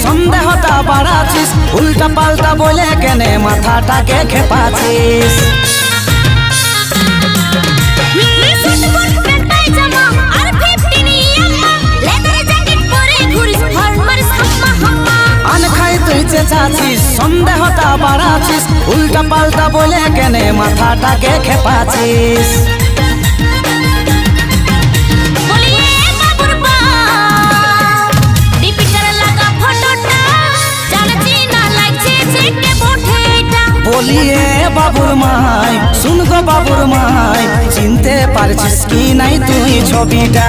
সন্দেহটা বাড়াছিস, উল্টা পাল্টা বলে কেনে মাথাটাকে খেপাছিস। আনখাই তুই চেঁচাছিস, সন্দেহটা বাড়াছিস, উল্টা পাল্টা বলে কেনে মাথাটাকে খেপাছিস। বলিয়ে বাবুর মাই, শুন গো বাবুর মাই, চিনতে পারছিস কি নাই তুই ছবিটা?